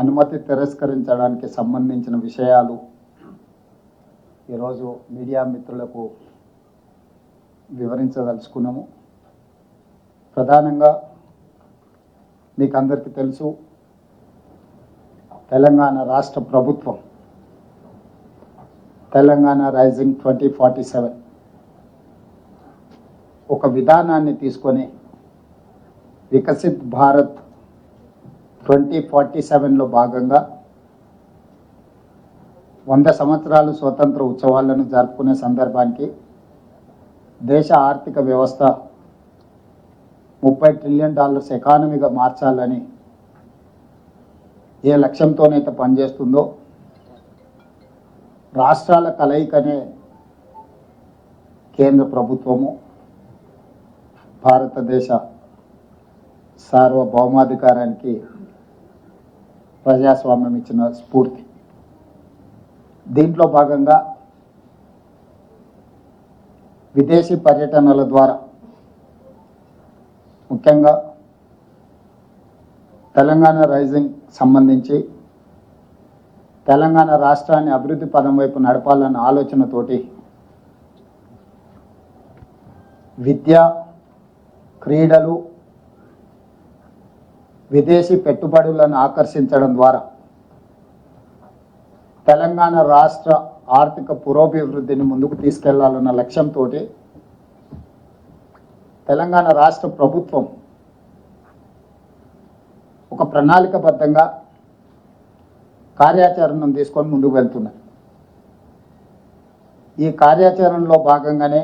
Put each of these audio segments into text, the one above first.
అనుమతి తిరస్కరించడానికి సంబంధించిన విషయాలు ఈరోజు మీడియా మిత్రులకు వివరించదలుచుకున్నాము. ప్రధానంగా మీకు అందరికీ తెలుసు, తెలంగాణ రాష్ట్ర ప్రభుత్వం తెలంగాణ రైజింగ్ 2047 ఒక విధానాన్ని తీసుకొని వికసిత్ భారత్ 2047లో భాగంగా 100 సంవత్సరాలు స్వతంత్ర ఉత్సవాలను జరుపుకునే సందర్భానికి దేశ ఆర్థిక వ్యవస్థ $30 ట్రిలియన్ ఎకానమీగా మార్చాలని ఏ లక్ష్యంతోనైతే పనిచేస్తుందో రాష్ట్రాల కలయికనే కేంద్ర ప్రభుత్వము భారతదేశ సార్వభౌమాధికారానికి ప్రజాస్వామ్యం ఇచ్చిన స్ఫూర్తి. దీంట్లో భాగంగా విదేశీ పర్యటనల ద్వారా ముఖ్యంగా తెలంగాణ రైజింగ్ సంబంధించి తెలంగాణ రాష్ట్రాన్ని అభివృద్ధి పదం వైపు నడపాలన్న ఆలోచనతోటి విద్య, క్రీడలు, విదేశీ పెట్టుబడులను ఆకర్షించడం ద్వారా తెలంగాణ రాష్ట్ర ఆర్థిక పురోభివృద్ధిని ముందుకు తీసుకెళ్లాలన్న లక్ష్యంతో తెలంగాణ రాష్ట్ర ప్రభుత్వం ఒక ప్రణాళికబద్ధంగా కార్యాచరణను తీసుకొని ముందుకు వెళ్తున్నది. ఈ కార్యాచరణలో భాగంగానే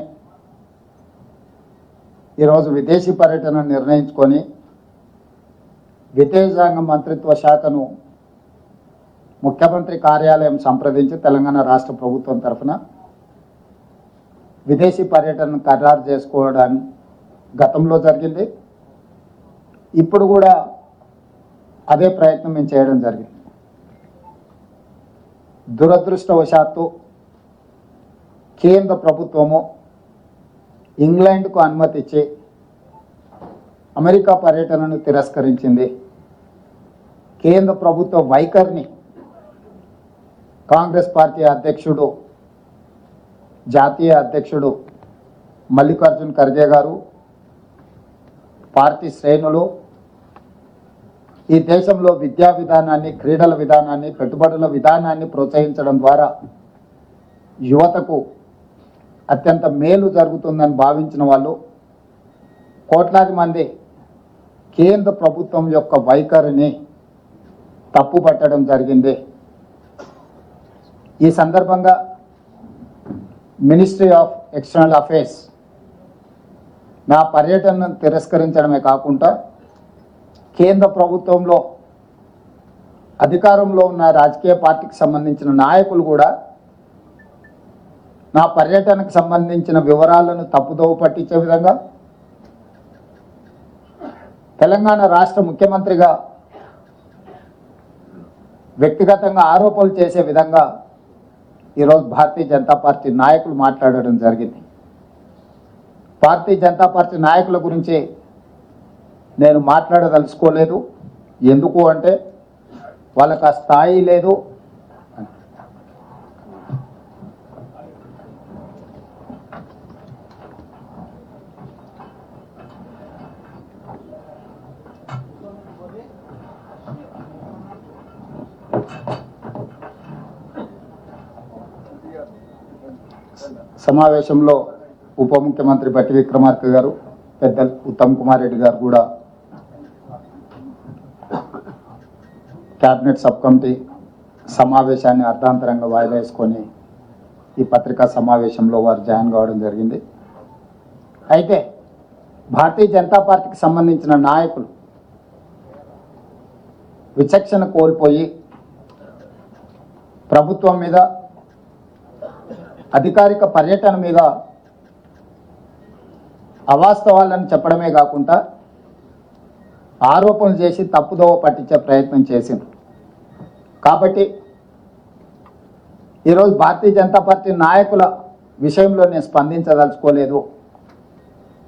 ఈరోజు విదేశీ పర్యటన నిర్ణయించుకొని విదేశాంగ మంత్రిత్వ శాఖను ముఖ్యమంత్రి కార్యాలయం సంప్రదించి తెలంగాణ రాష్ట్ర ప్రభుత్వం తరఫున విదేశీ పర్యటనను ఖరారు చేసుకోవడానికి గతంలో జరిగింది. ఇప్పుడు కూడా అదే ప్రయత్నం మేము చేయడం జరిగింది. దురదృష్టవశాత్తు కేంద్ర ప్రభుత్వము ఇంగ్లాండ్కు అనుమతి ఇచ్చి అమెరికా పర్యటనను తిరస్కరించింది. కేంద్ర ప్రభుత్వ వైఖరిని కాంగ్రెస్ పార్టీ అధ్యక్షుడు, జాతీయ అధ్యక్షుడు మల్లికార్జున్ ఖర్గే గారు, పార్టీ శ్రేణులు ఈ దేశంలో విద్యా విధానాన్ని, క్రీడల విధానాన్ని, పెట్టుబడుల విధానాన్ని ప్రోత్సహించడం ద్వారా యువతకు అత్యంత మేలు జరుగుతుందని భావించిన వాళ్ళు కోట్లాది మంది కేంద్ర ప్రభుత్వం యొక్క వైఖరిని తప్పుపట్టడం జరిగింది. ఈ సందర్భంగా మినిస్ట్రీ ఆఫ్ ఎక్స్టర్నల్ అఫైర్స్ నా పర్యటనను తిరస్కరించడమే కాకుండా కేంద్ర ప్రభుత్వంలో అధికారంలో ఉన్న రాజకీయ పార్టీకి సంబంధించిన నాయకులు కూడా నా పర్యటనకు సంబంధించిన వివరాలను తప్పుదోవ పట్టించే విధంగా, తెలంగాణ రాష్ట్ర ముఖ్యమంత్రిగా వ్యక్తిగతంగా ఆరోపణలు చేసే విధంగా ఈరోజు భారతీయ జనతా పార్టీ నాయకులు మాట్లాడడం జరిగింది. భారతీయ జనతా పార్టీ నాయకుల గురించి నేను మాట్లాడదలుచుకోలేదు. ఎందుకు అంటే వాళ్ళకి ఆ స్థాయి లేదు. సమావేశంలో ఉప ముఖ్యమంత్రి బట్టి విక్రమార్క గారు, పెద్దలు ఉత్తమ్ కుమార్ రెడ్డి గారు కూడా క్యాబినెట్ సబ్ కమిటీ సమావేశాన్ని అర్ధాంతరంగా వాయిదా వేసుకొని ఈ పత్రికా సమావేశంలో వారు జాయిన్ కావడం జరిగింది. అయితే భారతీయ జనతా పార్టీకి సంబంధించిన నాయకులు విచక్షణ కోల్పోయి ప్రభుత్వం మీద, అధికారిక పర్యటన మీద అవాస్తవాలను చెప్పడమే కాకుండా ఆరోపణలు చేసి తప్పుదోవ పట్టించే ప్రయత్నం చేసింది. కాబట్టి ఈరోజు భారతీయ జనతా పార్టీ నాయకుల విషయంలో నేను స్పందించదలుచుకోలేదు.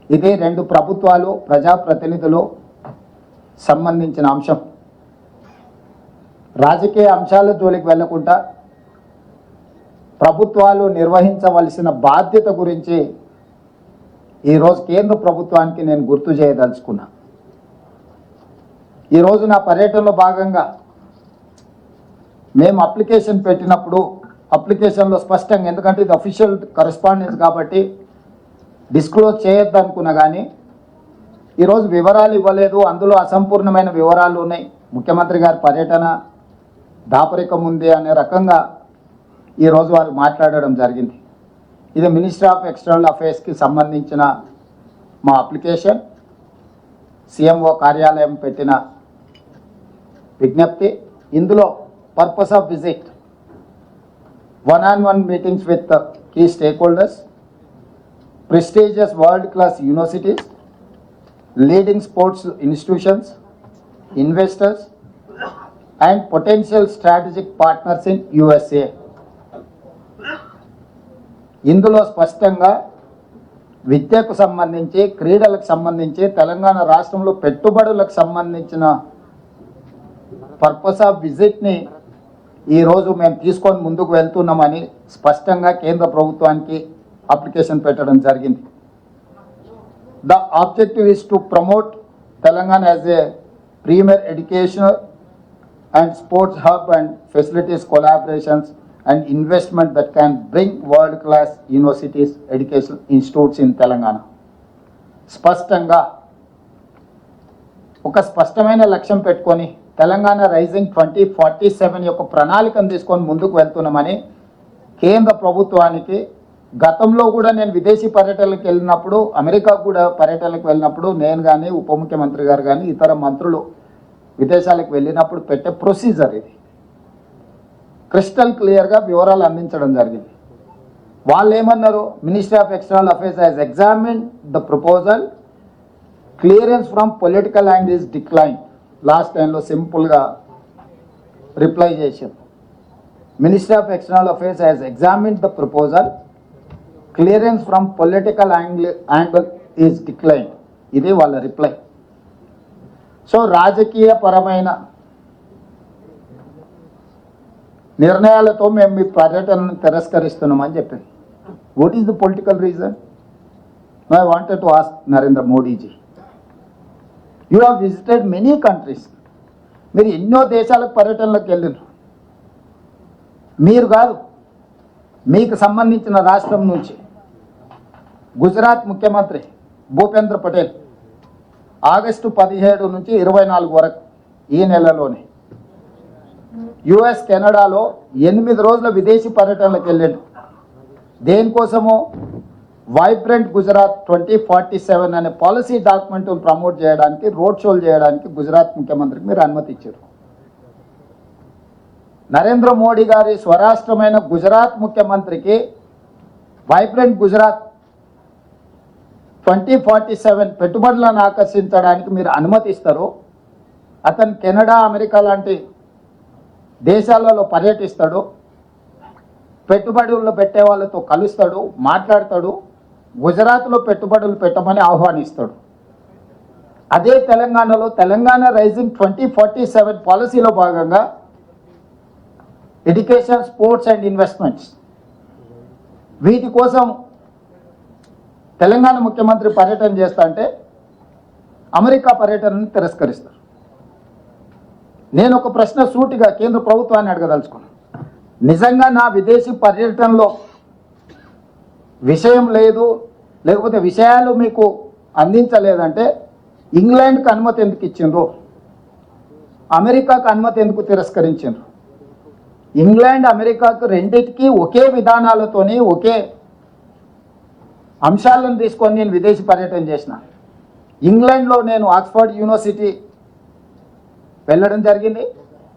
ఇది రెండు ప్రభుత్వాలు, ప్రజాప్రతినిధులు సంబంధించిన అంశం. రాజకీయ అంశాల జోలికి వెళ్లకుండా ప్రభుత్వాలు నిర్వహించవలసిన బాధ్యత గురించి ఈరోజు కేంద్ర ప్రభుత్వానికి నేను గుర్తు చేయదలుచుకున్నా. ఈరోజు నా పర్యటనలో భాగంగా మేము అప్లికేషన్ పెట్టినప్పుడు అప్లికేషన్లో స్పష్టంగా, ఎందుకంటే ఇది అఫీషియల్ కరెస్పాండెన్స్ కాబట్టి డిస్క్లోజ్ చేయొద్దు అనుకున్నా, కానీ ఈరోజు వివరాలు ఇవ్వలేదు, అందులో అసంపూర్ణమైన వివరాలు ఉన్నాయి. ముఖ్యమంత్రి గారి పర్యటన దాపరికం ఉంది అనే రకంగా ఈరోజు వాళ్ళు మాట్లాడడం జరిగింది. ఇది మినిస్ట్రీ ఆఫ్ ఎక్స్టర్నల్ అఫైర్స్కి సంబంధించిన మా అప్లికేషన్, సీఎంఓ కార్యాలయం పెట్టిన విజ్ఞప్తి. ఇందులో purpose of visit, one-on-one meetings with key stakeholders, prestigious world-class universities, leading sports institutions, investors, and potential strategic partners in USA. ఇందులో స్పష్టంగా విద్యకు సంబంధించి, క్రీడలకు సంబంధించి, తెలంగాణ రాష్ట్రంలో పెట్టుబడులకు సంబంధించిన పర్పస్ ఆఫ్ విజిట్ని ఈరోజు మేము తీసుకొని ముందుకు వెళ్తున్నామని స్పష్టంగా కేంద్ర ప్రభుత్వానికి అప్లికేషన్ పెట్టడం జరిగింది. The objective is to promote Telangana as a premier educational and sports hub and facilities collaborations and investment that can bring world class universities education institutes in Telangana. స్పష్టంగా ఒక స్పష్టమైన లక్ష్యం పెట్టుకొని తెలంగాణ రైజింగ్ 2047 యొక్క ప్రణాళికను తీసుకొని ముందుకు వెళ్తున్నామని కేంద్ర ప్రభుత్వానికి, గతంలో కూడా నేను విదేశీ పర్యటనలకు వెళ్ళినప్పుడు, అమెరికా కూడా పర్యటనలకు వెళ్ళినప్పుడు నేను కానీ, ఉప ముఖ్యమంత్రి గారు కానీ, ఇతర మంత్రులు విదేశాలకు వెళ్ళినప్పుడు పెట్టే ప్రొసీజర్ ఇది. క్రిస్టల్ క్లియర్గా వివరాలు అందించడం జరిగింది. వాళ్ళు ఏమన్నారు, ministry of external affairs has examined the proposal, clearance from political angle is decline. Last టైంలో సింపుల్గా రిప్లై చేశారు. Ministry of external affairs has examined the proposal, clearance from political angle is decline. ఇది వాళ్ళ రిప్లై. సో రాజకీయ పరమైన నిర్ణయాలతో మేము మీ పర్యటనను తిరస్కరిస్తున్నామని చెప్పింది. What is the political reason? I wanted to ask Narendra Modiji, you have visited many countries. మీరు ఎన్నో దేశాలకు పర్యటనలకు వెళ్ళినారు. మీరు కాదు, మీకు సంబంధించిన రాష్ట్రం నుంచి గుజరాత్ ముఖ్యమంత్రి భూపేంద్ర పటేల్ ఆగస్టు 17 నుంచి 24 వరకు ఈ నెలలోనే యుఎస్, కెనడాలో 8 రోజుల విదేశీ పర్యటనలకు వెళ్ళాడు. దేనికోసమో వైబ్రెంట్ గుజరాత్ 2047 అనే పాలసీ డాక్యుమెంట్ ప్రమోట్ చేయడానికి, రోడ్ షోలు చేయడానికి గుజరాత్ ముఖ్యమంత్రికి మీరు అనుమతి ఇచ్చారు. నరేంద్ర మోడీ గారి స్వరాష్ట్రమైన గుజరాత్ ముఖ్యమంత్రికి వైబ్రెంట్ గుజరాత్ 2047 పెట్టుబడులను ఆకర్షించడానికి మీరు అనుమతిస్తారు. అతను కెనడా, అమెరికా లాంటి దేశాలలో పర్యటిస్తాడు, పెట్టుబడుల్లో పెట్టే వాళ్ళతో కలుస్తాడు, మాట్లాడతాడు, గుజరాత్లో పెట్టుబడులు పెట్టమని ఆహ్వానిస్తాడు. అదే తెలంగాణలో తెలంగాణ రైజింగ్ 2047 పాలసీలో భాగంగా ఎడ్యుకేషన్, స్పోర్ట్స్ అండ్ ఇన్వెస్ట్మెంట్స్, వీటి కోసం తెలంగాణ ముఖ్యమంత్రి పర్యటన చేస్తా అంటే అమెరికా పర్యటనను తిరస్కరిస్తారు. నేను ఒక ప్రశ్న సూటిగా కేంద్ర ప్రభుత్వాన్ని అడగదలుచుకున్నాను. నిజంగా నా విదేశీ పర్యటనలో విషయం లేదు, లేకపోతే విషయాలు మీకు అందించలేదంటే ఇంగ్లాండ్కి అనుమతి ఎందుకు ఇచ్చిండ్రు, అమెరికాకు అనుమతి ఎందుకు తిరస్కరించిండ్రు? ఇంగ్లాండ్, అమెరికాకు రెండింటికి ఒకే విధానాలతోని, ఒకే అంశాలను తీసుకొని నేను విదేశీ పర్యటన చేసిన. ఇంగ్లాండ్లో నేను ఆక్స్ఫర్డ్ యూనివర్సిటీ వెళ్ళడం జరిగింది.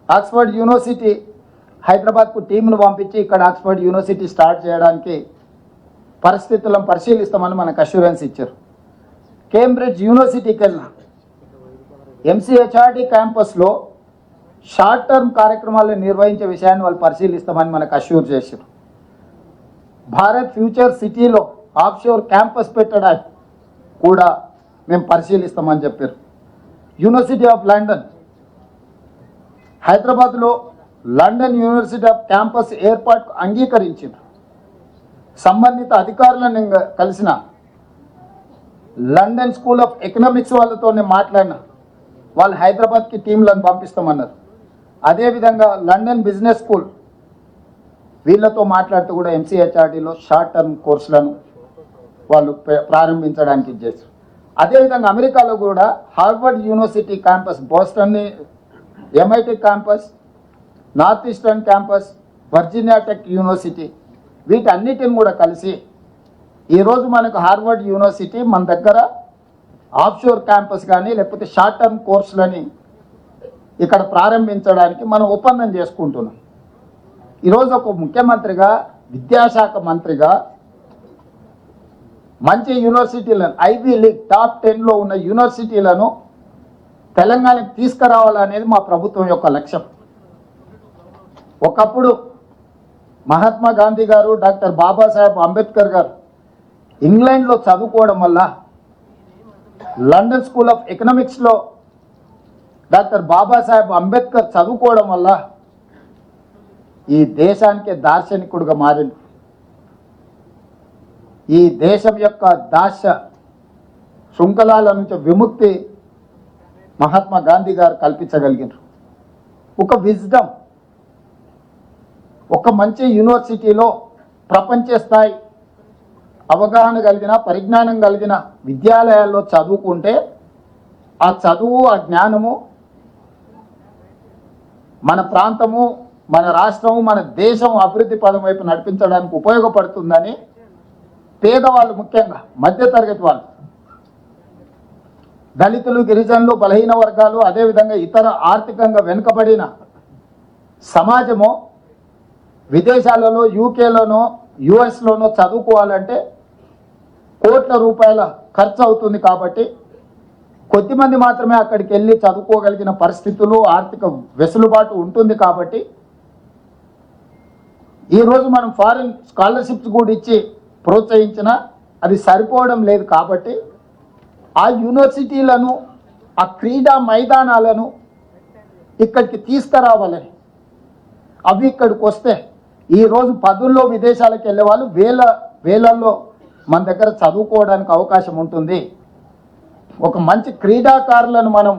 ఆక్స్ఫర్డ్ యూనివర్సిటీ హైదరాబాద్కు టీంను పంపించి ఇక్కడ ఆక్స్ఫర్డ్ యూనివర్సిటీ స్టార్ట్ చేయడానికి పరిస్థితులను పరిశీలిస్తామని మనకు అష్యూరెన్స్ ఇచ్చారు. కేంబ్రిడ్జ్ యూనివర్సిటీకి వెళ్ళిన ఎంసీహెచ్ఆర్డి క్యాంపస్లో షార్ట్ టర్మ్ కార్యక్రమాలను నిర్వహించే విషయాన్ని వాళ్ళు పరిశీలిస్తామని మనకు అష్యూర్ చేశారు. భారత్ ఫ్యూచర్ సిటీలో ఆఫ్షోర్ క్యాంపస్ పెట్టడానికి కూడా మేము పరిశీలిస్తామని చెప్పారు. యూనివర్సిటీ ఆఫ్ లండన్ హైదరాబాద్లో లండన్ యూనివర్సిటీ ఆఫ్ క్యాంపస్ ఏర్పాటుకు అంగీకరించారు. సంబంధిత అధికారులను నేను కలిసిన, లండన్ స్కూల్ ఆఫ్ ఎకనామిక్స్ వాళ్ళతో నేను మాట్లాడినా, వాళ్ళు హైదరాబాద్కి టీంలను పంపిస్తామన్నారు. అదేవిధంగా లండన్ బిజినెస్ స్కూల్ వీళ్ళతో మాట్లాడుతూ కూడా ఎంసీహెచ్ఆర్డీలో షార్ట్ టర్మ్ కోర్సులను వాళ్ళు ప్రారంభించడానికి చేశారు. అదేవిధంగా అమెరికాలో కూడా Harvard university campus, Boston MIT campus, north eastern campus, Virginia tech university, వీటన్నిటిని కూడా కలిసి ఈరోజు మనకు హార్వర్డ్ యూనివర్సిటీ మన దగ్గర ఆఫ్షోర్ క్యాంపస్ కానీ లేకపోతే షార్ట్ టర్మ్ కోర్సులని ఇక్కడ ప్రారంభించడానికి మనం ఒప్పందం చేసుకుంటున్నాం. ఈరోజు ఒక ముఖ్యమంత్రిగా, విద్యాశాఖ మంత్రిగా మంచి యూనివర్సిటీలను, ఐవీ లీగ్ టాప్ 10లో ఉన్న యూనివర్సిటీలను తెలంగాణకు తీసుకురావాలనేది మా ప్రభుత్వం యొక్క లక్ష్యం. ఒకప్పుడు మహాత్మా గాంధీ గారు, డాక్టర్ బాబాసాహెబ్ అంబేద్కర్ గారు ఇంగ్లాండ్లో చదువుకోవడం వల్ల, లండన్ స్కూల్ ఆఫ్ ఎకనామిక్స్లో డాక్టర్ బాబాసాహెబ్ అంబేద్కర్ చదువుకోవడం వల్ల ఈ దేశానికి దార్శనికుడిగా మారిండు. ఈ దేశం యొక్క దాస్య శృంఖలాల నుంచి విముక్తి మహాత్మా గాంధీ గారు కల్పించగలిగినారు. ఒక విజ్డమ్, ఒక మంచి యూనివర్సిటీలో ప్రపంచ స్థాయి అవగాహన కలిగిన, పరిజ్ఞానం కలిగిన విద్యాలయాల్లో చదువుకుంటే ఆ చదువు, ఆ జ్ఞానము మన ప్రాంతము, మన రాష్ట్రము, మన దేశం అభివృద్ధి పదం వైపు నడిపించడానికి ఉపయోగపడుతుందని పేదవాళ్ళు, ముఖ్యంగా మధ్యతరగతి వాళ్ళు, దళితులు, గిరిజనులు, బలహీన వర్గాలు, అదేవిధంగా ఇతర ఆర్థికంగా వెనుకబడిన సమాజము విదేశాలలో, యూకేలోనో యుఎస్లోనో చదువుకోవాలంటే కోట్ల రూపాయల ఖర్చు అవుతుంది. కాబట్టి కొద్దిమంది మాత్రమే అక్కడికి వెళ్ళి చదువుకోగలిగిన పరిస్థితులు, ఆర్థిక వెసులుబాటు ఉంటుంది. కాబట్టి ఈరోజు మనం ఫారిన్ స్కాలర్షిప్స్ కూడా ఇచ్చి ప్రోత్సహించినా అది సరిపోవడం లేదు. కాబట్టి ఆ యూనివర్సిటీలను, ఆ క్రీడా మైదానాలను ఇక్కడికి తీసుకురావాలని, అవి ఇక్కడికి వస్తే ఈరోజు పదుల్లో విదేశాలకు వెళ్ళే వాళ్ళు వేలల్లో మన దగ్గర చదువుకోవడానికి అవకాశం ఉంటుంది. ఒక మంచి క్రీడాకారులను మనం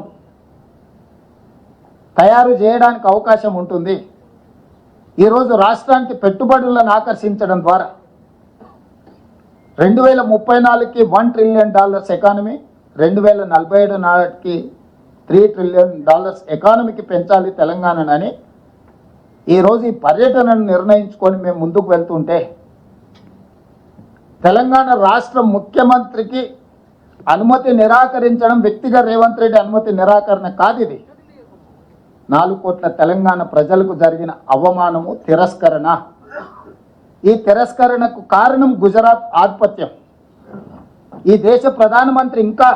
తయారు చేయడానికి అవకాశం ఉంటుంది. ఈరోజు రాష్ట్రానికి పెట్టుబడులను ఆకర్షించడం ద్వారా 2034కి $1 ట్రిలియన్ ఎకానమీ, 2047 నాటికి $3 ట్రిలియన్ ఎకానమీకి పెంచాలి తెలంగాణని ఈరోజు ఈ పర్యటనను నిర్ణయించుకొని మేము ముందుకు వెళ్తుంటే, తెలంగాణ రాష్ట్ర ముఖ్యమంత్రికి అనుమతి నిరాకరించడం వ్యక్తిగా రేవంత్ రెడ్డి అనుమతి నిరాకరణ కాదు. ఇది 4 కోట్ల తెలంగాణ ప్రజలకు జరిగిన అవమానము, తిరస్కరణ. ఈ తిరస్కరణకు కారణం గుజరాత్ ఆధిపత్యం. ఈ దేశ ప్రధానమంత్రి ఇంకా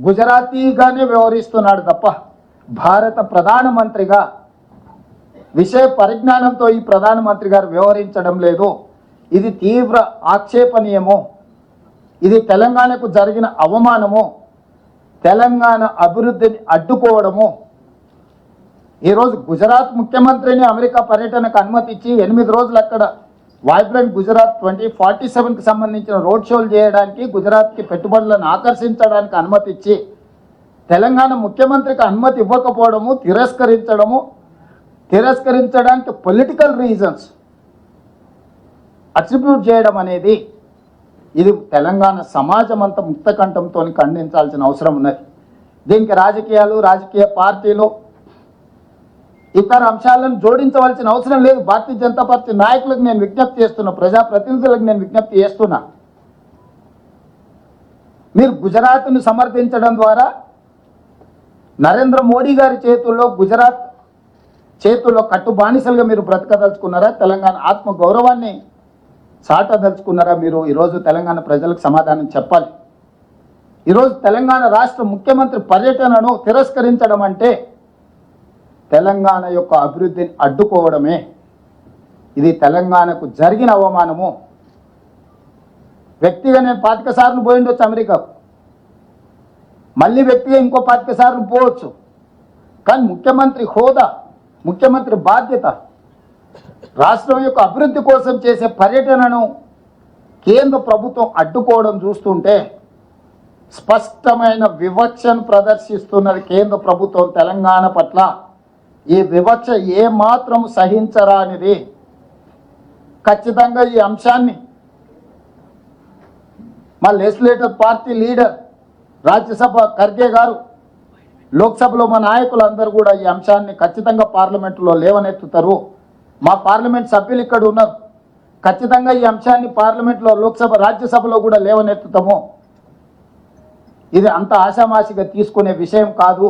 గుజరాతీగానే వ్యవహరిస్తున్నాడు తప్ప భారత ప్రధానమంత్రిగా విషయ పరిజ్ఞానంతో ఈ ప్రధానమంత్రి గారు వ్యవహరించడం లేదు. ఇది తీవ్ర ఆక్షేపణీయము. ఇది తెలంగాణకు జరిగిన అవమానము, తెలంగాణ అభివృద్ధిని అడ్డుకోవడము. ఈరోజు గుజరాత్ ముఖ్యమంత్రిని అమెరికా పర్యటనకు అనుమతి ఇచ్చి 8 రోజులు అక్కడ వైబ్రెంట్ గుజరాత్ 2047కి సంబంధించిన రోడ్ షోలు చేయడానికి, గుజరాత్కి పెట్టుబడులను ఆకర్షించడానికి అనుమతి ఇచ్చి, తెలంగాణ ముఖ్యమంత్రికి అనుమతి ఇవ్వకపోవడము, తిరస్కరించడానికి పొలిటికల్ రీజన్స్ అట్రిబ్యూట్ చేయడం అనేది, ఇది తెలంగాణ సమాజం అంతా ముక్తకంఠంతో ఖండించాల్సిన అవసరం ఉన్నది. దీనికి రాజకీయాలు, రాజకీయ పార్టీలు, ఇతర అంశాలను జోడించవలసిన అవసరం లేదు. భారతీయ జనతా పార్టీ నాయకులకు నేను విజ్ఞప్తి చేస్తున్నా, ప్రజాప్రతినిధులకు నేను విజ్ఞప్తి చేస్తున్నా, మీరు గుజరాత్ను సమర్థించడం ద్వారా నరేంద్ర మోడీ గారి చేతుల్లో, గుజరాత్ చేతుల్లో కట్టు బానిసలుగా మీరు బ్రతకదలుచుకున్నారా? తెలంగాణ ఆత్మ గౌరవాన్ని చాటదలుచుకున్నారా? మీరు ఈరోజు తెలంగాణ ప్రజలకు సమాధానం చెప్పాలి. ఈరోజు తెలంగాణ రాష్ట్ర ముఖ్యమంత్రి పర్యటనను తిరస్కరించడం అంటే తెలంగాణ యొక్క అభివృద్ధిని అడ్డుకోవడమే. ఇది తెలంగాణకు జరిగిన అవమానము. వ్యక్తిగా నేను 25 సార్లు పోయిండొచ్చు అమెరికాకు, మళ్ళీ వ్యక్తిగా ఇంకో 25 సార్లు పోవచ్చు. కానీ ముఖ్యమంత్రి హోదా, ముఖ్యమంత్రి బాధ్యత రాష్ట్రం యొక్క అభివృద్ధి కోసం చేసే పర్యటనను కేంద్ర ప్రభుత్వం అడ్డుకోవడం చూస్తుంటే స్పష్టమైన వివక్షను ప్రదర్శిస్తున్నది కేంద్ర ప్రభుత్వం తెలంగాణ పట్ల. ఈ వివక్ష ఏమాత్రం సహించరానిది. ఖచ్చితంగా ఈ అంశాన్ని మా legislative party leader Rajya Sabha Kharge గారు, లోక్సభలో మా నాయకులందరూ కూడా ఈ అంశాన్ని ఖచ్చితంగా పార్లమెంటులో లేవనెత్తుతారు. మా పార్లమెంట్ సభ్యులు ఇక్కడ ఉన్నారు, ఖచ్చితంగా ఈ అంశాన్ని పార్లమెంట్లో, లోక్సభ, రాజ్యసభలో కూడా లేవనెత్తుతాము. ఇది అంత ఆషామాషిగా తీసుకునే విషయం కాదు.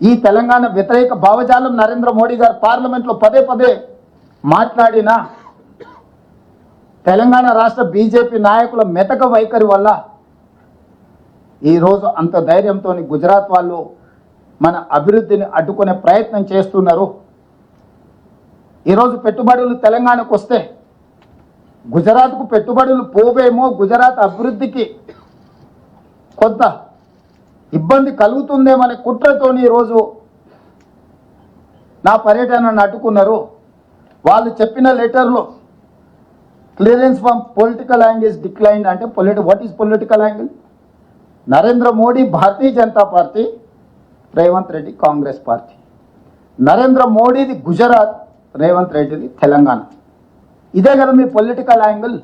ఈ తెలంగాణ వ్యతిరేక భావజాలం నరేంద్ర మోడీ గారు పార్లమెంట్లో పదే పదే మాట్లాడినా తెలంగాణ రాష్ట్ర బీజేపీ నాయకుల మెతక వైఖరి వల్ల ఈరోజు అంత ధైర్యంతో గుజరాత్ వాళ్ళు మన అభివృద్ధిని అడ్డుకునే ప్రయత్నం చేస్తున్నారు. ఈరోజు పెట్టుబడులు తెలంగాణకు వస్తే గుజరాత్కు పెట్టుబడులు పోవేమో, గుజరాత్ అభివృద్ధికి కొంత ఇబ్బంది కలుగుతుందేమనే కుట్రతోని ఈరోజు నా పర్యటనను అడ్డుకున్నారు. వాళ్ళు చెప్పిన లెటర్లో clearance from political angle decline అంటే what is political angle? Narendra Modi Bharatiya Janata party, Revanth Reddy Congress party. Narendra మోడీది గుజరాత్, రేవంత్ రెడ్డిది తెలంగాణ. ఇదే కదా మీ పొలిటికల్ యాంగిల్,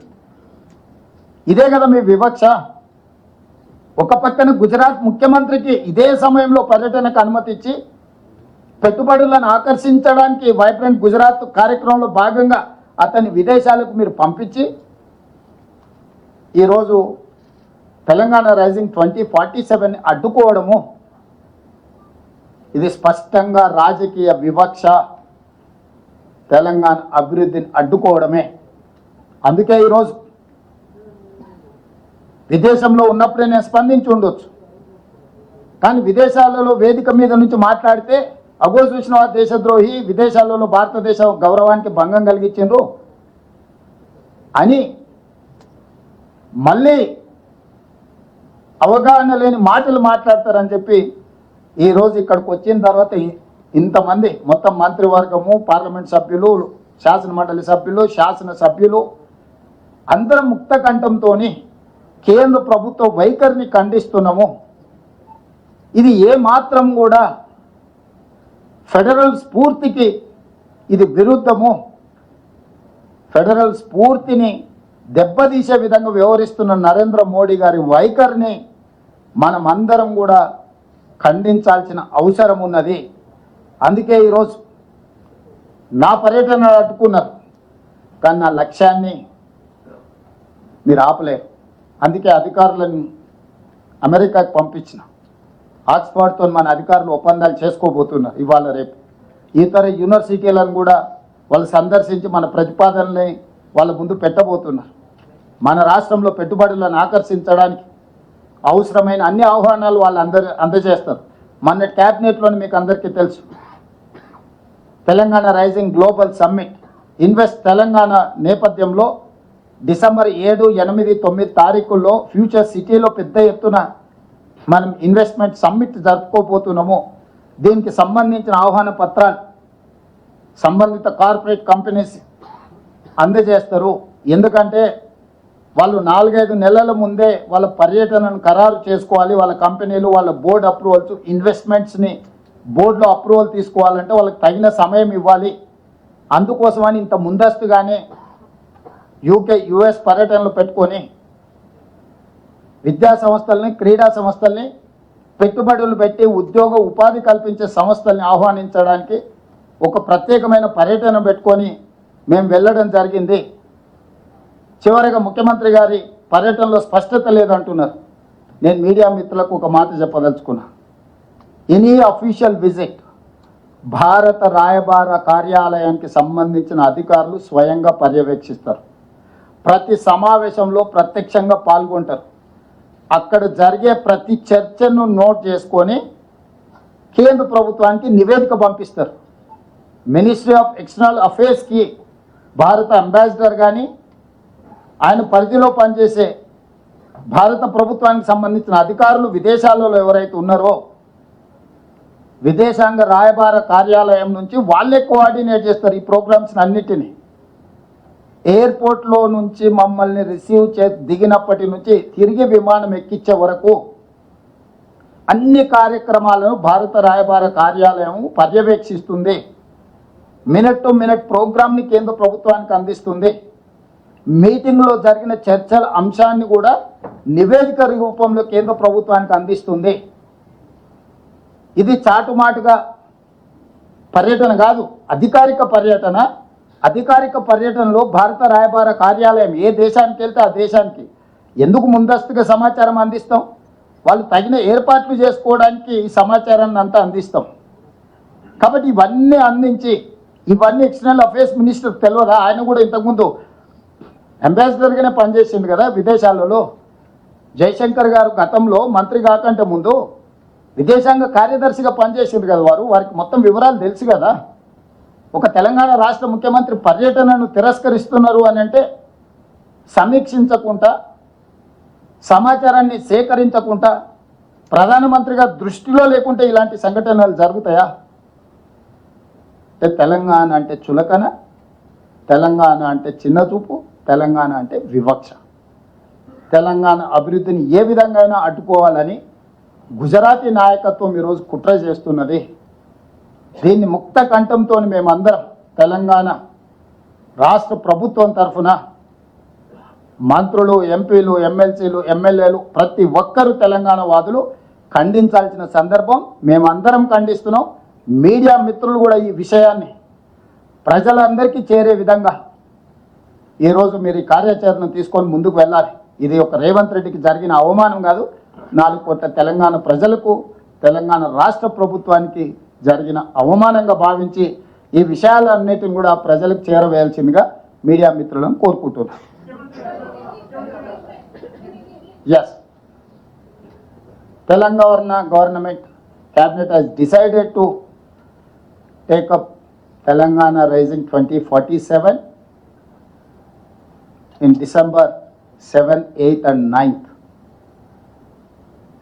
ఇదే కదా మీ వివక్ష. ఒక పక్కన గుజరాత్ ముఖ్యమంత్రికి ఇదే సమయంలో పర్యటనకు అనుమతి ఇచ్చి పెట్టుబడులను ఆకర్షించడానికి వైబ్రెంట్ గుజరాత్ కార్యక్రమంలో భాగంగా అతన్ని విదేశాలకు మీరు పంపించి ఈరోజు తెలంగాణ రైజింగ్ 2047 అడ్డుకోవడము, ఇది స్పష్టంగా రాజకీయ వివక్ష, తెలంగాణ అభివృద్ధిని అడ్డుకోవడమే. అందుకే ఈరోజు విదేశంలో ఉన్నప్పుడే నేను స్పందించి ఉండొచ్చు, కానీ విదేశాలలో వేదిక మీద నుంచి మాట్లాడితే అగో చూసిన దేశద్రోహి, విదేశాలలో భారతదేశ గౌరవానికి భంగం కలిగించిండ్రు అని మళ్ళీ అవగాహన లేని మాటలు మాట్లాడతారని చెప్పి ఈరోజు ఇక్కడికి వచ్చిన తర్వాత ఇంతమంది మొత్తం మంత్రివర్గము, పార్లమెంట్ సభ్యులు, శాసన మండలి సభ్యులు, శాసన సభ్యులు అందరం ముక్త కంఠంతో కేంద్ర ప్రభుత్వ వైఖరిని ఖండిస్తున్నాము. ఇది ఏ మాత్రం కూడా ఫెడరల్ స్ఫూర్తికి ఇది విరుద్ధము. ఫెడరల్ స్ఫూర్తిని దెబ్బతీసే విధంగా వ్యవహరిస్తున్న నరేంద్ర మోడీ గారి వైఖరిని మనం అందరం కూడా ఖండించాల్సిన అవసరం ఉన్నది. అందుకే ఈరోజు నా పర్యటన అడ్డుకున్నారు, కానీ నా లక్ష్యాన్ని మీరు ఆపలేరు. అందుకే అధికారులను అమెరికాకు పంపించిన. ఆక్స్ఫర్డ్తో మన అధికారులు ఒప్పందాలు చేసుకోబోతున్నారు ఇవాళ రేపు. ఇతర యూనివర్సిటీలను కూడా వాళ్ళు సందర్శించి మన ప్రతిపాదనల్ని వాళ్ళ ముందు పెట్టబోతున్నారు. మన రాష్ట్రంలో పెట్టుబడులను ఆకర్షించడానికి అవసరమైన అన్ని ఆహ్వానాలు వాళ్ళు అందజేస్తారు. మన క్యాబినెట్లోని మీకు అందరికీ తెలుసు, Telangana rising global summit invest Telangana నేపథ్యంలో డిసెంబర్ 7, 8, 9 తారీఖుల్లో ఫ్యూచర్ సిటీలో పెద్ద ఎత్తున మనం ఇన్వెస్ట్మెంట్ సమ్మిట్ జరుపుకోబోతున్నాము. దీనికి సంబంధించిన ఆహ్వాన పత్రాలు సంబంధిత కార్పొరేట్ కంపెనీస్ అందజేస్తారు. ఎందుకంటే వాళ్ళు 4-5 నెలల ముందే వాళ్ళ పర్యటనను ఖరారు చేసుకోవాలి. వాళ్ళ కంపెనీలు, వాళ్ళ బోర్డు అప్రూవల్స్, ఇన్వెస్ట్మెంట్స్ని బోర్డులో అప్రూవల్ తీసుకోవాలంటే వాళ్ళకి తగిన సమయం ఇవ్వాలి. అందుకోసమని ఇంత ముందస్తుగానే యుఎస్ పర్యటనలు పెట్టుకొని విద్యా సంస్థల్ని, క్రీడా సంస్థల్ని, పెట్టుబడులు పెట్టి ఉద్యోగ ఉపాధి కల్పించే సంస్థల్ని ఆహ్వానించడానికి ఒక ప్రత్యేకమైన పర్యటన పెట్టుకొని మేము వెళ్ళడం జరిగింది. చివరిగా ముఖ్యమంత్రి గారి పర్యటనలో స్పష్టత లేదంటున్నారు. నేను మీడియా మిత్రులకు ఒక మాట చెప్పదలుచుకున్నా. ఎనీ అఫీషియల్ విజిట్ భారత రాయబార కార్యాలయానికి సంబంధించిన అధికారులు స్వయంగా పర్యవేక్షిస్తారు. ప్రతి సమావేశంలో ప్రత్యక్షంగా పాల్గొంటారు. అక్కడ జరిగే ప్రతి చర్చను నోట్ చేసుకొని కేంద్ర ప్రభుత్వానికి నివేదిక పంపిస్తారు. మినిస్ట్రీ ఆఫ్ ఎక్స్టర్నల్ అఫేర్స్కి భారత అంబాసిడర్ కానీ ఆయన పరిధిలో పనిచేసే భారత ప్రభుత్వానికి సంబంధించిన అధికారులు విదేశాలలో ఎవరైతే ఉన్నారో విదేశాంగ రాయబార కార్యాలయం నుంచి వాళ్ళే కోఆర్డినేట్ చేస్తారు ఈ ప్రోగ్రామ్స్ అన్నిటినీ. ఎయిర్పోర్ట్లో నుంచి మమ్మల్ని రిసీవ్ దిగినప్పటి నుంచి తిరిగి విమానం ఎక్కించే వరకు అన్ని కార్యక్రమాలను భారత రాయబార కార్యాలయం పర్యవేక్షిస్తుంది. మినిట్ టు మినిట్ ప్రోగ్రామ్ని కేంద్ర ప్రభుత్వానికి అందిస్తుంది. మీటింగ్లో జరిగిన చర్చల అంశాన్ని కూడా నివేదిక రూపంలో కేంద్ర ప్రభుత్వానికి అందిస్తుంది. ఇది చాటుమాటుగా పర్యటన కాదు, అధికారిక పర్యటన. అధికారిక పర్యటనలో భారత రాయబార కార్యాలయం ఏ దేశానికి వెళ్తే ఆ దేశానికి ఎందుకు ముందస్తుగా సమాచారం అందిస్తాం? వాళ్ళు తగిన ఏర్పాట్లు చేసుకోవడానికి ఈ సమాచారాన్ని అంతా అందిస్తాం. కాబట్టి ఇవన్నీ అందించి ఇవన్నీ ఎక్స్టర్నల్ అఫేర్స్ మినిస్టర్ తెలియదా? ఆయన కూడా ఇంతకుముందు అంబాసిడర్గానే పనిచేసింది కదా విదేశాలలో. జయశంకర్ గారు గతంలో మంత్రి కాకంటే ముందు విదేశాంగ కార్యదర్శిగా పనిచేసింది కదా వారు. వారికి మొత్తం వివరాలు తెలుసు కదా. ఒక తెలంగాణ రాష్ట్ర ముఖ్యమంత్రి పర్యటనను తిరస్కరిస్తున్నారు అని అంటే సమీక్షించకుండా, సమాచారాన్ని సేకరించకుండా, ప్రధానమంత్రిగా దృష్టిలో లేకుంటే ఇలాంటి సంఘటనలు జరుగుతాయా? తెలంగాణ అంటే చులకన, తెలంగాణ అంటే చిన్నచూపు, తెలంగాణ అంటే వివక్ష. తెలంగాణ అభివృద్ధిని ఏ విధంగా అడ్డుకోవాలని గుజరాతీ నాయకత్వం ఈరోజు కుట్ర చేస్తున్నది. దీన్ని ముక్త కంఠంతో మేమందరం తెలంగాణ రాష్ట్ర ప్రభుత్వం తరఫున మంత్రులు, ఎంపీలు, ఎమ్మెల్సీలు, ఎమ్మెల్యేలు ప్రతి ఒక్కరూ తెలంగాణ వాదులు ఖండించాల్సిన సందర్భం. మేమందరం ఖండిస్తున్నాం. మీడియా మిత్రులు కూడా ఈ విషయాన్ని ప్రజలందరికీ చేరే విధంగా ఈరోజు మీరు ఈ కార్యాచరణ తీసుకొని ముందుకు వెళ్ళాలి. ఇది ఒక రేవంత్ రెడ్డికి జరిగిన అవమానం కాదు, 4 కోట్ల తెలంగాణ ప్రజలకు, తెలంగాణ రాష్ట్ర ప్రభుత్వానికి జరిగిన అవమానంగా భావించి ఈ విషయాలన్నిటిని కూడా ప్రజలకు చేరవేయాల్సిందిగా మీడియా మిత్రులను కోరుకుంటున్నాను. Yes, Telangana government cabinet has decided to take up Telangana Rising 2047 in December 7, 8 and 9th.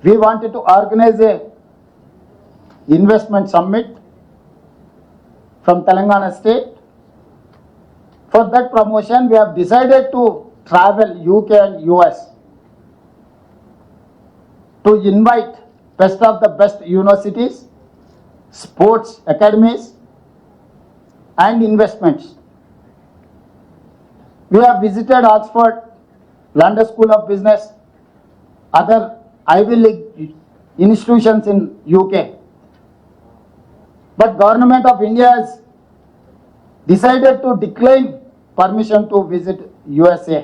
We wanted to organize a investment summit from Telangana state. For that promotion, we have decided to travel UK and US to invite best of the best universities, sports academies and investments. We have visited Oxford, London School of Business, other Ivy League institutions in UK. But Government of India has decided to decline permission to visit USA.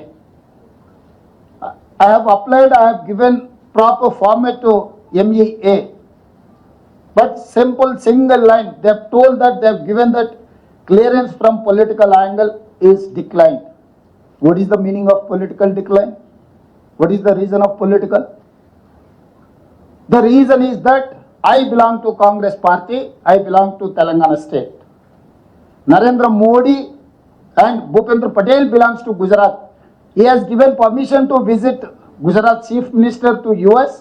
I have applied, I have given proper format to MEA, but simple single line, they have told that they have given that clearance from political angle is declined. What is the meaning of political decline? What is the reason of political? The reason is that I belong to Congress party, I belong to Telangana state. Narendra Modi and Bhupendra Patel belongs to Gujarat. He has given permission to visit Gujarat Chief Minister to US.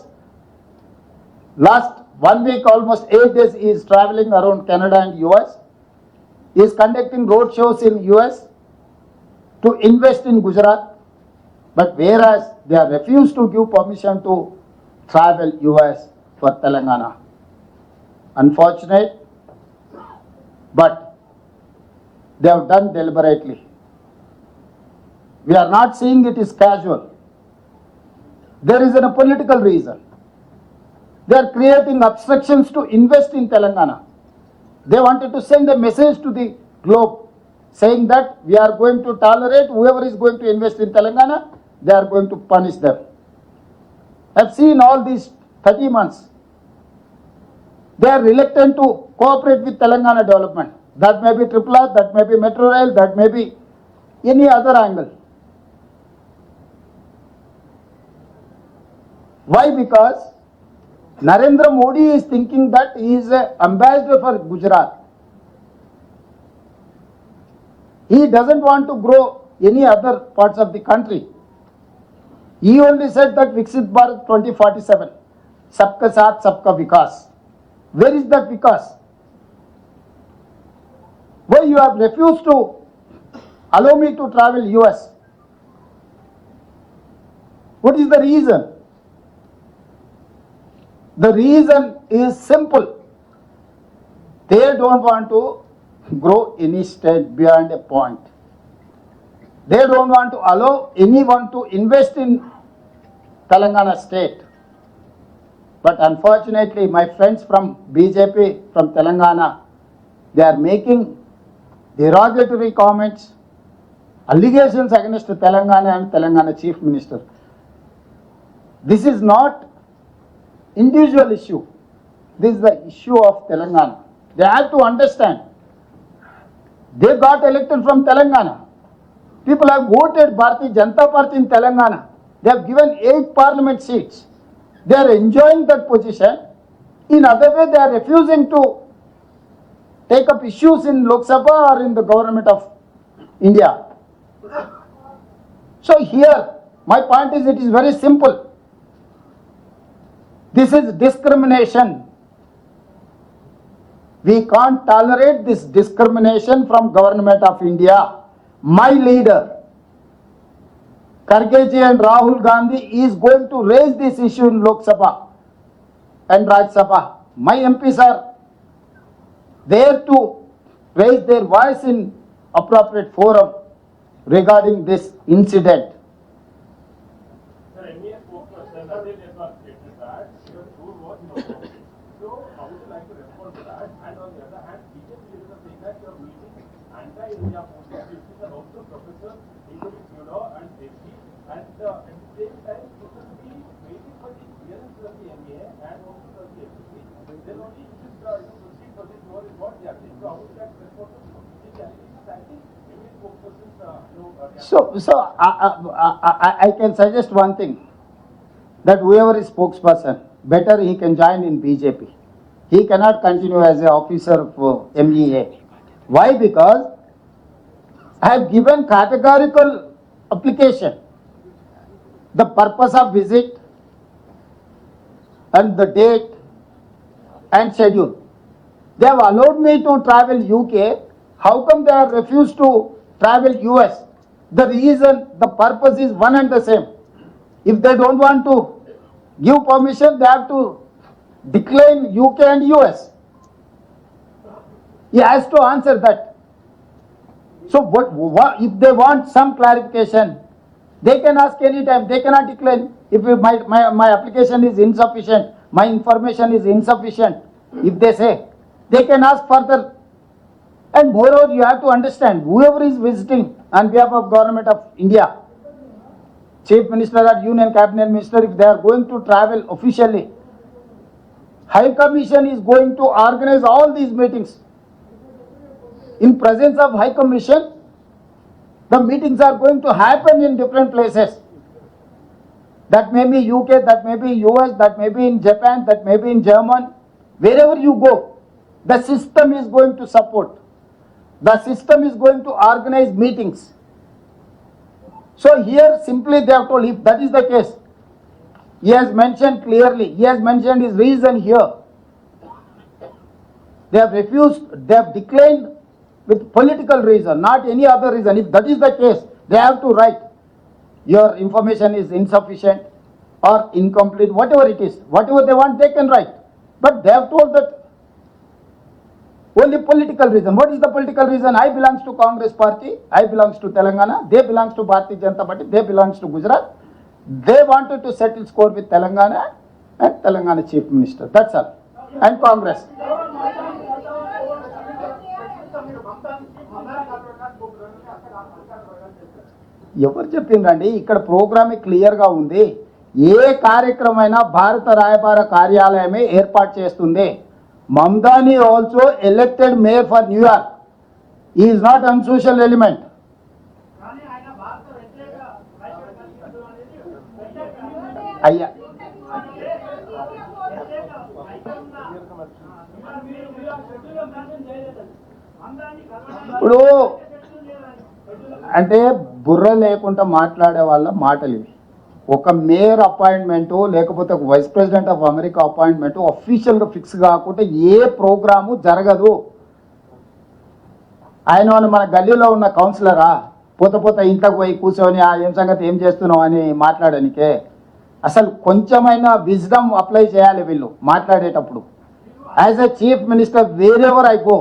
Last 1 week, almost 8 days, he is traveling around Canada and US. He is conducting road shows in US to invest in Gujarat. But whereas they have refused to give permission to travel US for Telangana. Unfortunate, but they have done deliberately. We are not saying it is casual. There is a political reason. They are creating obstructions to invest in Telangana. They wanted to send a message to the globe saying that we are going to tolerate whoever is going to invest in Telangana, they are going to punish them. I have seen all these 30 months. They are reluctant to cooperate with Telangana development. That may be Triple R, that may be Metro Rail, that may be any other angle. Why? Because Narendra Modi is thinking that he is an ambassador for Gujarat. He doesn't want to grow any other parts of the country. He only said that Viksit Bharat 2047, Sabka Saath, Sabka Vikas. Where is that because? Why you have refused to allow me to travel US? What is the reason? The reason is simple. They don't want to grow any state beyond a point. They don't want to allow anyone to invest in Telangana state. But unfortunately, my friends from BJP, from Telangana, they are making derogatory comments, allegations against Telangana and Telangana Chief Minister. This is not individual issue. This is the issue of Telangana. They have to understand. They got elected from Telangana. People have voted Bharatiya Janata Party in Telangana. They have given 8 parliament seats. They are enjoying that position. In other way, they are refusing to take up issues in Lok Sabha or in the government of India. So here, my point is, it is very simple. This is discrimination. We can't tolerate this discrimination from government of India. My leader, Kharge ji and Rahul Gandhi is going to raise this issue in Lok Sabha and Rajya Sabha. My MPs are there to raise their voice in appropriate forum regarding this incident. Sir, MEA spokesperson Ajay Jaiswal stated that your tour was no. So, how would you like to respond to that? And on the other hand, BJP leaders are saying that you are meeting anti-India forces, which are also professors, including Theodore and Devi, and at the same time, you should be waiting for the clearance of the MEA and also of the FCC. Then only you should proceed for this war is what they are saying. So, how would you like to respond to these allegations? I think MEA spokespersons, I can suggest one thing, that whoever is spokesperson, better he can join in BJP. He cannot continue as an officer of MEA. Why? Because I have given categorical application, the purpose of visit and the date and schedule. They have allowed me to travel UK. How come they have refused to travel US? The reason, the purpose is one and the same. If they don't want to give permission, they have to decline UK and US. He has to answer that. So what if they want some clarification, they can ask any time. They cannot decline. If my application is insufficient, my information is insufficient, if they say, they can ask further. And moreover, you have to understand, whoever is visiting on behalf of Government of India, Chief Minister or Union Cabinet Minister, if they are going to travel officially, High Commission is going to organize all these meetings. In presence of High Commission, the meetings are going to happen in different places. That may be UK, that may be US, that may be in Japan, that may be in Germany. Wherever you go, the system is going to support. The system is going to organize meetings. So here simply they have told, if that is the case, he has mentioned clearly, he has mentioned his reason here. They have refused, they have declined with political reason, not any other reason. If that is the case, they have to write, your information is insufficient or incomplete, whatever it is, whatever they want, they can write. But they have told that only political reason. What is the political reason? I belongs to Congress party, I belongs to Telangana, they belongs to Bharatiya Janata Party, they belongs to Gujarat. They wanted to settle score with Telangana and Telangana Chief Minister. That's all. And Congress. ఎవరు చెప్పిండ్రండి? ఇక్కడ ప్రోగ్రామే క్లియర్గా ఉంది. ఏ కార్యక్రమైనా భారత రాయబార కార్యాలయమే ఏర్పాటు చేస్తుంది. Mamdani also elected mayor for New York. ఈ is not unsocial element. అయ్యా ఇప్పుడు అంటే బుర్ర లేకుండా మాట్లాడే వాళ్ళ మాటలు ఇవి. ఒక మేయర్ అపాయింట్మెంటు లేకపోతే ఒక vice president of America appointment అఫీషియల్గా ఫిక్స్ కాకుంటే ఏ ప్రోగ్రాము జరగదు. ఆయన మన గల్లీలో ఉన్న కౌన్సిలరా పోత ఇంట్లోకి పోయి కూర్చొని ఏం సంగతి ఏం చేస్తున్నావు అని మాట్లాడడానికే. అసలు కొంచెమైనా విజ్డమ్ అప్లై చేయాలి వీళ్ళు మాట్లాడేటప్పుడు. As a chief minister wherever I go,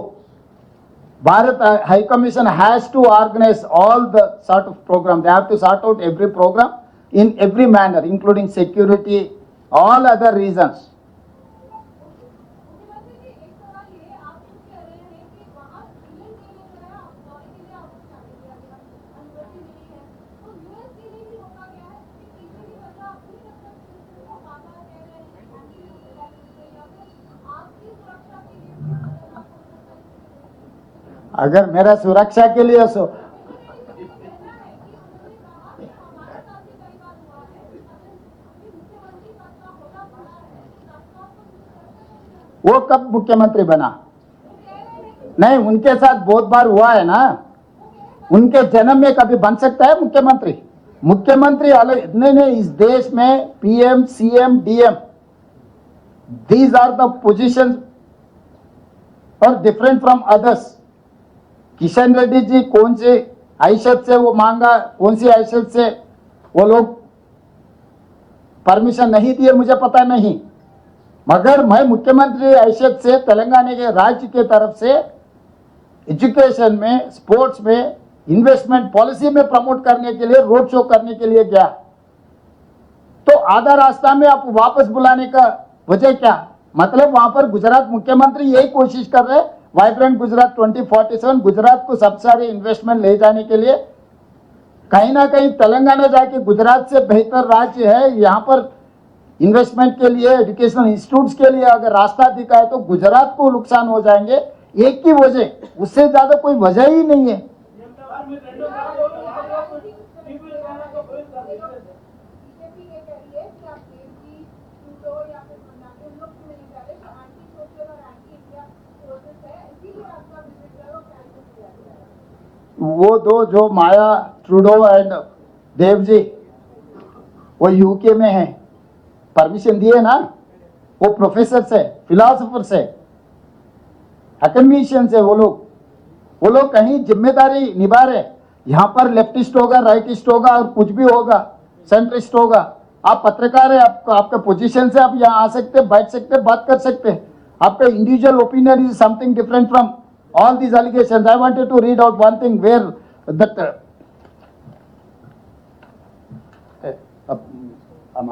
Bharat high commission has to organise all the sort of programme. They have to sort out every programme in every manner, including security, all other reasons. अगर मेरा सुरक्षा के लिए सो वो कब मुख्यमंत्री बना? नहीं, उनके साथ बहुत बार हुआ है ना. उनके जन्म में कभी बन सकता है मुख्यमंत्री? मुख्यमंत्री अलग नहीं, इस देश में PM, CM, DM, these are the positions और different from others. Kishan Reddy ji कौन सी हैसियत से वो मांगा, कौन सी हैसियत से वो लोग परमिशन नहीं दिए मुझे पता नहीं, मगर मैं मुख्यमंत्री हैसियत से तेलंगाना के राज्य के तरफ से एजुकेशन में, स्पोर्ट्स में, इन्वेस्टमेंट पॉलिसी में प्रमोट करने के लिए, रोड शो करने के लिए गया. तो आधा रास्ता में आप वापस बुलाने का वजह क्या? मतलब वहां पर गुजरात मुख्यमंत्री यही कोशिश कर रहे हैं, वाइब्रेंट गुजरात 2047, गुजरात को सब सारे इन्वेस्टमेंट ले जाने के लिए. कहीं ना कहीं तेलंगाना जाके गुजरात से बेहतर राज्य है, यहाँ पर इन्वेस्टमेंट के लिए, एजुकेशनल इंस्टीट्यूट्स के लिए अगर रास्ता दिखाए तो गुजरात को नुकसान हो जाएंगे. एक ही वजह, उससे ज्यादा कोई वजह ही नहीं है. वो दो जो माया ट्रूडो एंड देव जी वो यूके में है, परमिशन दिए ना. वो प्रोफेसर से, फिलोसोफर से, एकेडमिशियन से, वो लोग कहीं जिम्मेदारी निभा रहे. यहाँ पर लेफ्टिस्ट होगा, राइटिस्ट होगा और कुछ भी होगा, सेंट्रिस्ट होगा. आप पत्रकार है, आपका पोजीशन से आप यहाँ आ सकते, बैठ सकते, बात कर सकते. आपका individual opinion is something different from all these allegations. I wanted to read out one thing where that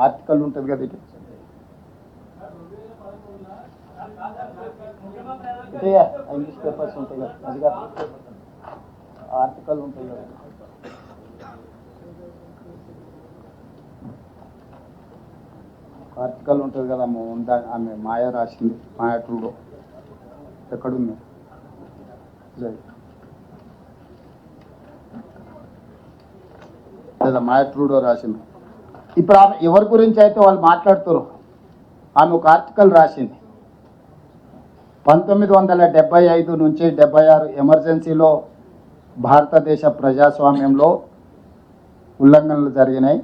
article ఉంటుంది కదా, ఇది ఇంగ్లీష్ పేపర్స్ ఉంటాయి కదా, అది కాదు ఆర్టికల్ ఉంటుంది కదా, ఆర్టికల్ ఉంటుంది కదా, ఆమె మాయా రాసింది, మాయా ట్రూడో ఎక్కడుంది లేదా మాయా ట్రూడో రాసింది. ఇప్పుడు ఆమె ఎవరి గురించి అయితే వాళ్ళు మాట్లాడుతారు, ఆమె ఒక ఆర్టికల్ రాసింది. 1975 నుంచి 76 ఎమర్జెన్సీలో భారతదేశ ప్రజాస్వామ్యంలో ఉల్లంఘనలు జరిగినాయి.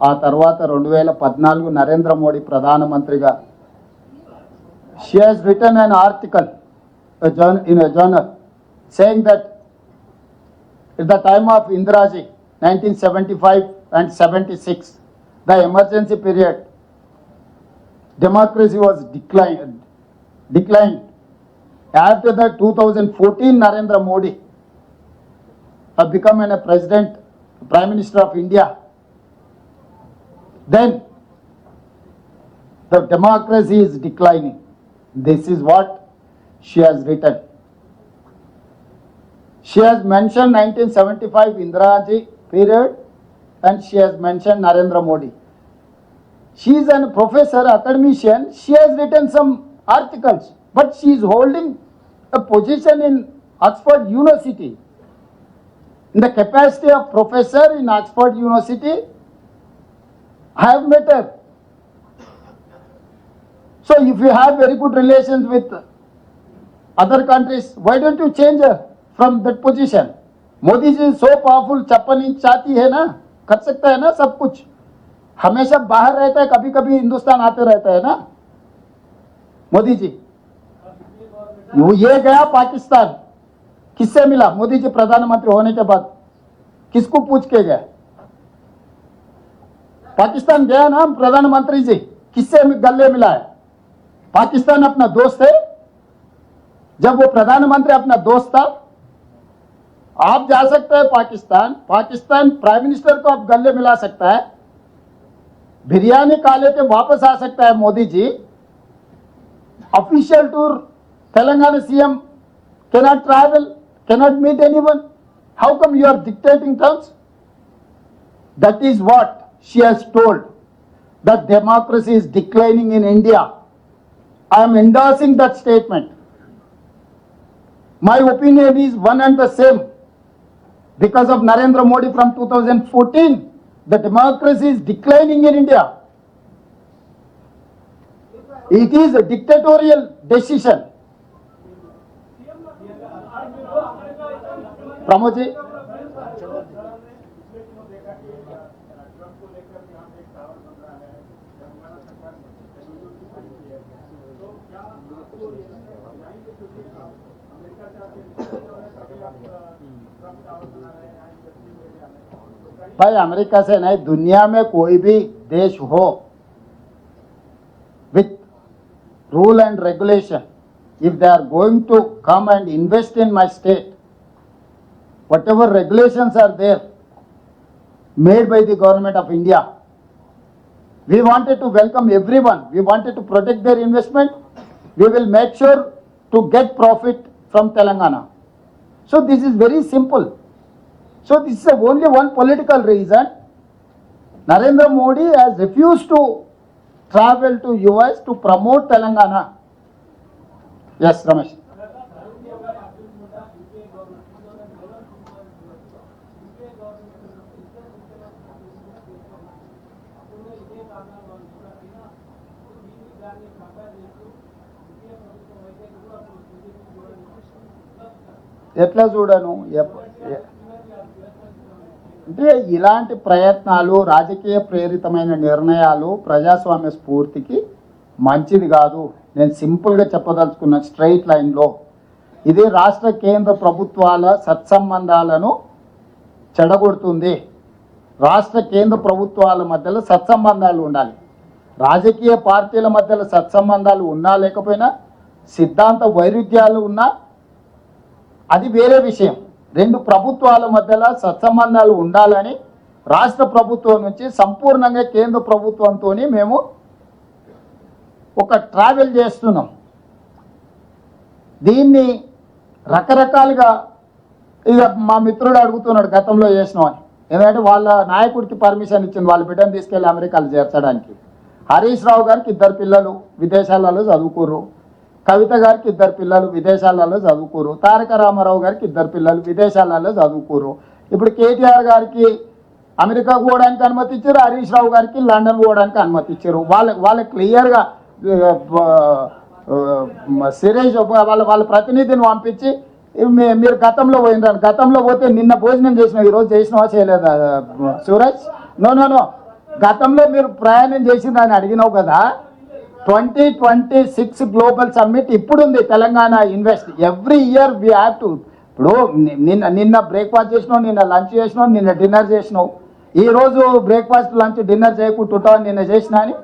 ఆ తర్వాత 2014 నరేంద్ర మోడీ ప్రధానమంత్రిగా she has written an article in a journal saying that at the time of Indiraji 1975 and 76, the emergency period, democracy was declined. After that 2014 Narendra Modi have become a president, prime minister of India, then the democracy is declining. This is what she has written. She has mentioned 1975 Indira period and she has mentioned Narendra Modi. She is a professor, academician. She has written some articles, but she is holding a position in Oxford University. In the capacity of professor in Oxford University, I have met her. So if you have very good relations with other countries, why don't you change her from that position? Modi ji so powerful, 56 inch छाती है ना, कर सकता है ना सब कुछ. हमेशा बाहर रहता है, कभी कभी हिंदुस्तान आते रहता है ना मोदी जी। वो ये गया पाकिस्तान, किससे मिला? मोदी जी प्रधानमंत्री होने के बाद किसको पूछ के गया? पाकिस्तान गया ना प्रधानमंत्री जी, किससे गले मिला है? पाकिस्तान अपना दोस्त है। जब वो प्रधानमंत्री अपना दोस्त था, आप जा सकते हैं पाकिस्तान, पाकिस्तान प्राइम मिनिस्टर को आप गले मिला सकता है, बिरयानी खा लेके वापस आ सकता है Modi ji. Official tour Telangana CM cannot travel, cannot meet anyone. How come you are dictating terms? That is what she has told, that democracy is declining in India. I am endorsing that statement. My opinion is one and the same. Because of Narendra Modi from 2014, the democracy is declining in India. It is a dictatorial decision. Pramod ji, भाई America से नहीं, दुनिया में कोई भी देश हो with rule and regulation, if they are going to come and invest in my state, whatever regulations are there made by the government of India, we wanted to welcome everyone. We wanted to protect their investment. We will make sure to get profit from Telangana. So this is very simple. So this is only one political reason. Narendra Modi has refused to travel to US to promote Telangana. Yes, Ramesh. ఎట్లా చూడను అంటే ఇలాంటి ప్రయత్నాలు రాజకీయ ప్రేరితమైన నిర్ణయాలు ప్రజాస్వామ్య స్ఫూర్తికి మంచిది కాదు. నేను సింపుల్గా చెప్పదలుచుకున్న స్ట్రైట్ లైన్లో ఇది రాష్ట్ర కేంద్ర ప్రభుత్వాల సత్సంబంధాలను చెడగొడుతుంది. రాష్ట్ర కేంద్ర ప్రభుత్వాల మధ్యలో సత్సంబంధాలు ఉండాలి. రాజకీయ పార్టీల మధ్యలో సత్సంబంధాలు ఉన్నా లేకపోయినా, సిద్ధాంత వైరుధ్యాలు ఉన్నా అది వేరే విషయం. రెండు ప్రభుత్వాల మధ్యలో సత్సంబంధాలు ఉండాలని రాష్ట్ర ప్రభుత్వం నుంచి సంపూర్ణంగా కేంద్ర ప్రభుత్వంతో మేము ఒక ట్రావెల్ చేస్తున్నాం. దీన్ని రకరకాలుగా ఇక మా మిత్రుడు అడుగుతున్నాడు గతంలో చేసినామని, ఎందుకంటే వాళ్ళ నాయకుడికి పర్మిషన్ ఇచ్చింది వాళ్ళ బిడ్డను తీసుకెళ్ళి అమెరికాలో చేర్చడానికి. హరీష్ రావు గారికి 2 పిల్లలు విదేశాలలో చదువుకోరు, కవిత గారికి 2 పిల్లలు విదేశాలలో చదువుకోరు, తారక రామారావు గారికి 2 పిల్లలు విదేశాలలో చదువుకోరు. ఇప్పుడు కేటీఆర్ గారికి అమెరికాకు పోవడానికి అనుమతి ఇచ్చారు, హరీష్ రావు గారికి లండన్ పోవడానికి అనుమతి ఇచ్చారు. వాళ్ళ క్లియర్గా సిరీస్ వాళ్ళ ప్రతినిధిని పంపించి మీరు గతంలో పోయినారు, గతంలో పోతే నిన్న భోజనం చేసినావు, ఈరోజు చేసినావా చేయలేదా సూరజ్? నో, గతంలో మీరు ప్రయాణం చేసిందని అడిగినావు కదా. 2026 గ్లోబల్ సమ్మిట్ ఇప్పుడు ఉంది. Telangana invest every year we have to. ఇప్పుడు నిన్న బ్రేక్ఫాస్ట్ చేసినావు, నిన్న లంచ్ చేసినావు, నిన్న డిన్నర్ చేసినావు. ఈరోజు బ్రేక్ఫాస్ట్ లంచ్ డిన్నర్ చేయకుంటుంటావు నిన్న చేసినా అని.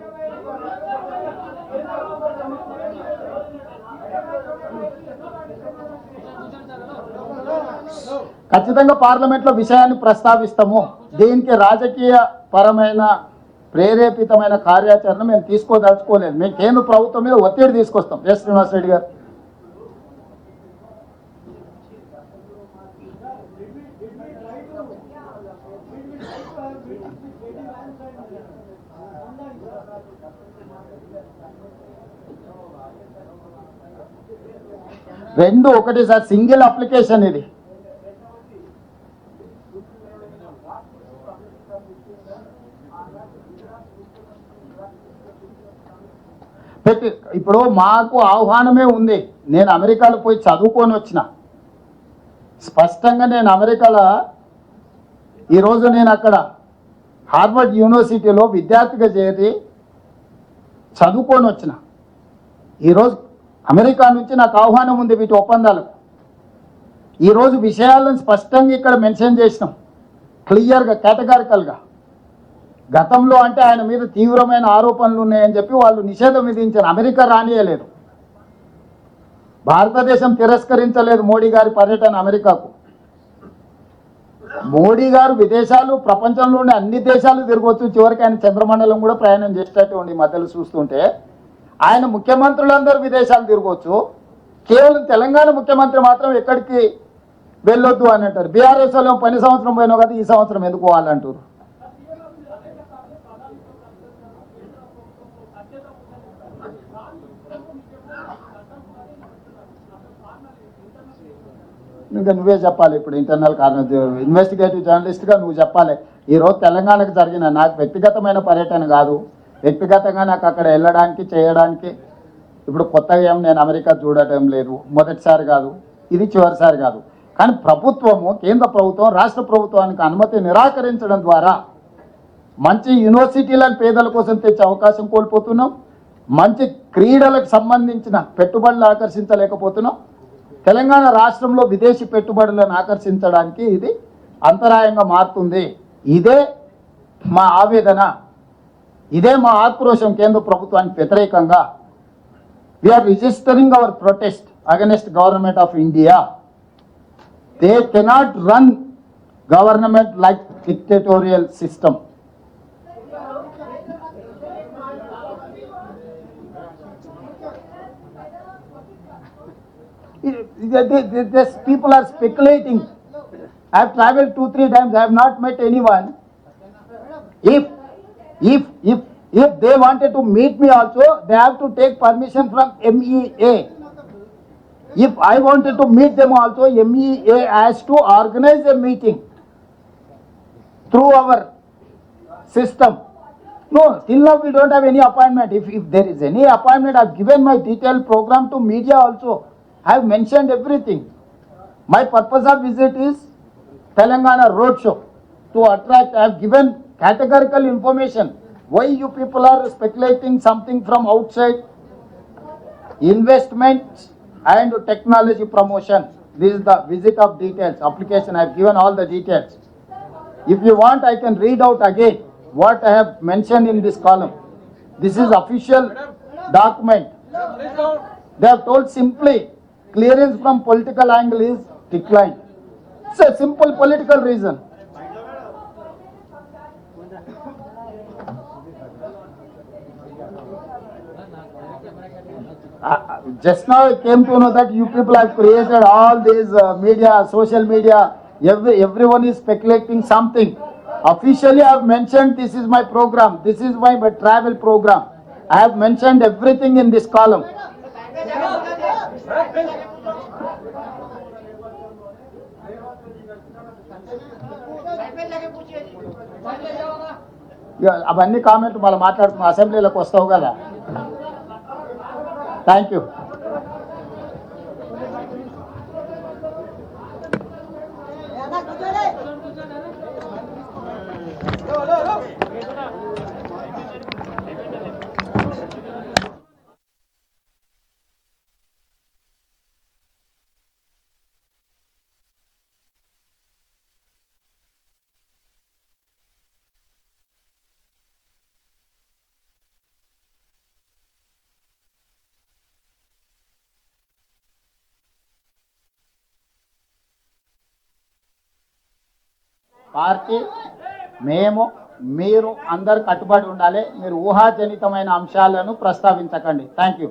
ఖచ్చితంగా పార్లమెంట్లో విషయాన్ని ప్రస్తావిస్తాము. దీనికి రాజకీయ పరమైన ప్రేరేపితమైన కార్యాచరణ మేము తీసుకోదలుచుకోలేదు. మేము కేంద్ర ప్రభుత్వం మీద ఒత్తిడి తీసుకొస్తాం. ఎస్ శ్రీనివాస్ రెడ్డి గారు. రెండు ఒకటి సార్, సింగిల్ అప్లికేషన్ ఇది. ఇప్పుడు మాకు ఆహ్వానమే ఉంది. నేను అమెరికాలో పోయి చదువుకొని వచ్చిన. స్పష్టంగా నేను అమెరికాలో ఈరోజు నేను అక్కడ హార్వర్డ్ యూనివర్సిటీలో విద్యార్థిగా చేరి చదువుకొని వచ్చిన. ఈరోజు అమెరికా నుంచి నాకు ఆహ్వానం ఉంది వీటి ఒప్పందాలకు. ఈరోజు విషయాలను స్పష్టంగా ఇక్కడ మెన్షన్ చేసినాం, క్లియర్గా, కేటగారికల్గా. గతంలో అంటే ఆయన మీద తీవ్రమైన ఆరోపణలు ఉన్నాయని చెప్పి వాళ్ళు నిషేధం విధించారు. అమెరికా రానియలేదు, భారతదేశం తిరస్కరించలేదు మోడీ గారి పర్యటన అమెరికాకు. మోడీ గారు విదేశాలు, ప్రపంచంలోని అన్ని దేశాలు తిరగవచ్చు, చివరికి ఆయన చంద్రమండలం కూడా ప్రయాణం చేసేటట్టు ఉండి మధ్యలో చూస్తుంటే. ఆయన ముఖ్యమంత్రులందరూ విదేశాలు తిరగవచ్చు, కేవలం తెలంగాణ ముఖ్యమంత్రి మాత్రం ఎక్కడికి వెళ్ళొద్దు అని అంటారు. బీఆర్ఎస్ వాళ్ళు పని సంవత్సరం పోయినా కదా, ఈ సంవత్సరం ఎందుకు పోవాలంటారు? ఇంకా నువ్వే చెప్పాలి ఇప్పుడు. ఇంటర్నల్ కారణం, ఇన్వెస్టిగేటివ్ జర్నలిస్ట్గా నువ్వు చెప్పాలి. ఈరోజు తెలంగాణకు జరిగిన, నాకు వ్యక్తిగతమైన పర్యటన కాదు, వ్యక్తిగతంగా నాకు అక్కడ వెళ్ళడానికి చేయడానికి ఇప్పుడు కొత్తగా ఏం నేను అమెరికా చూడటం లేదు, మొదటిసారి కాదు, ఇది చివరిసారి కాదు. కానీ ప్రభుత్వము, కేంద్ర ప్రభుత్వం రాష్ట్ర ప్రభుత్వానికి అనుమతి నిరాకరించడం ద్వారా మంచి యూనివర్సిటీలను పేదల కోసం తెచ్చే అవకాశం కోల్పోతున్నాం, మంచి క్రీడలకు సంబంధించిన పెట్టుబడులు ఆకర్షించలేకపోతున్నాం. తెలంగాణ రాష్ట్రంలో విదేశీ పెట్టుబడులను ఆకర్షించడానికి ఇది అంతరాయంగా మారుతుంది. ఇదే మా ఆవేదన, ఇదే మా ఆక్రోశం కేంద్ర ప్రభుత్వానికి వ్యతిరేకంగా. We're registering our protest against government of India. They cannot run government like dictatorial system. These people are speculating. I have traveled 2-3 times. I have not met anyone. If they wanted to meet me also, they have to take permission from MEA. If I wanted to meet them also, MEA has to organize a meeting through our system. No, till now we don't have any appointment. If there is any appointment, I have given my detailed program to media also. I have mentioned everything. My purpose of visit is Telangana roadshow to attract. I have given categorical information. Why you people are speculating something from outside? Investment and technology promotion. This is the visit of details. Application, I have given all the details. If you want, I can read out again what I have mentioned in this column. This is official document. They have told simply, clearance from political angle is declined. It's a simple political reason. Just now I came to know that you people have created all these media, social media. Everyone is speculating something. Officially I have mentioned this is my program. This is my travel program. I have mentioned everything in this column. అవన్నీ comment మళ్ళీ మాట్లాడుతున్నాం, అసెంబ్లీలోకి వస్తావు కదా. Thank you. Party, మేము, మీరు అందరు కట్టుబడి ఉండాలి. మీరు ఊహాజనితమైన అంశాలను ప్రస్తావించకండి. Thank you.